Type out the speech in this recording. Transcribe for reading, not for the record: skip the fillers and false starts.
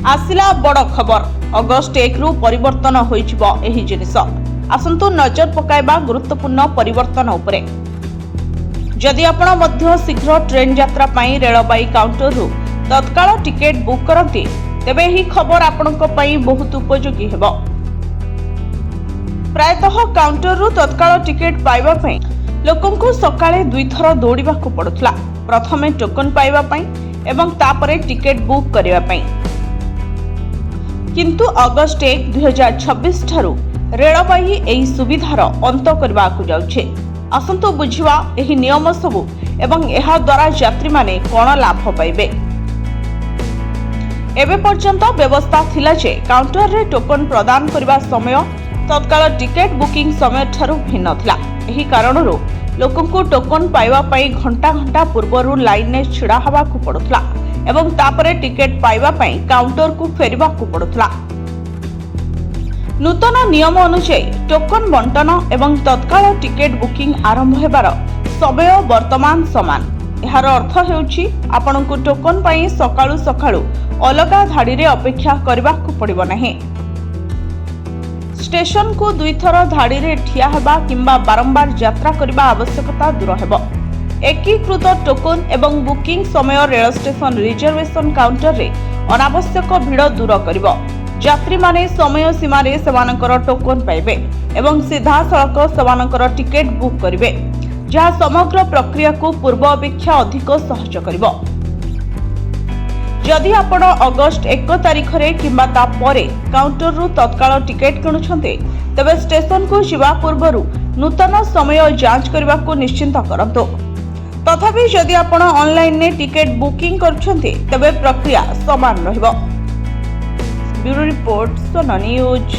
आसिला बड़ खबर अगस्ट 1 रु परिवर्तन होइजिबो एही जिनिस आसंतु नजर पकाइबा गुरुत्वपूर्ण परिवर्तन उपरे। जदि आपण मध्य शीघ्र ट्रेन यात्रा पई रेलबाई काउंटर रु तत्काल टिकेट बुक करंती तेबे एही खबर आपणको पई बहुत उपयोगी हेबो। प्रायतः काउंटर रु तत्काल टिकेट पाइबा पई लोकंकु सकाळे दुई थर दौड़िबाकू पड़ुथला, प्रथमे टोकन पाइबा पई एवं तापरे टिकेट बुक करिबा पई। किंतु अगस्ट 1 2026 ठारू रेलबाई एही सुविधार अंत करबाकू जाउछे। आसंतु बुझिवा एही नियम सबु एवं एहा द्वारा यात्री माने कोन लाभ पाइबे। एबे पर्यंत व्यवस्था थिला जे काउंटर रे टोकन प्रदान करबा समय तत्काल टिकेट बुकिंग समय ठारू भिन्न थिला। एही कारणरो लोकंकु टोकन पाइबा पई घंटा घंटा पूर्वरु लाइन ने छिड़ा हबाकू पड़ुथला एवं तापरे टिकेट पाइबा पई काउंटर को फेरिबाकू पड़ुथला। नूतन नियम अनुसार टोकन बंटन एवं तत्काल टिकेट बुकिंग आरंभ हेबार समय वर्तमान समान। एहार अर्थ हेउछि आपनकु टोकन पई सकाळु सकाळु अलगा धाड़ी रे अपेक्षा करबाकू पड़िबो नाही। स्टेशन को दुई थर धाड़ी रे ठिया हेबा किंबा बारंबार यात्रा करबा आवश्यकता दूर हेबो। एकीकृत टोकन एवं बुकिंग समय रेल स्टेशन रिजर्वेशन काउंटर रे अनावश्यक भिड़ दूर करिबो। यात्री माने समय सीमा रे सेमानकर टोकन पाइबे एवं सीधा सड़क सेमानकर टिकेट बुक करिवे, जहा समग्र प्रक्रिया को पूर्व अपेक्षा अधिक सहज करिबो। जदि आपण अगस्ट 1 तारिख रे किंबा ता परे काउंटर रु तत्काल टिकेट किणुछन्ते तबे स्टेशन को जिबा पूर्वरु नूतन समय जांच करबा को निश्चिंत करंतो। तथापि जदि आपण ऑनलाइन ने टिकेट बुकिंग करछन्ते तबे प्रक्रिया समान रहइबो। ब्यूरो रिपोर्ट सोना न्यूज।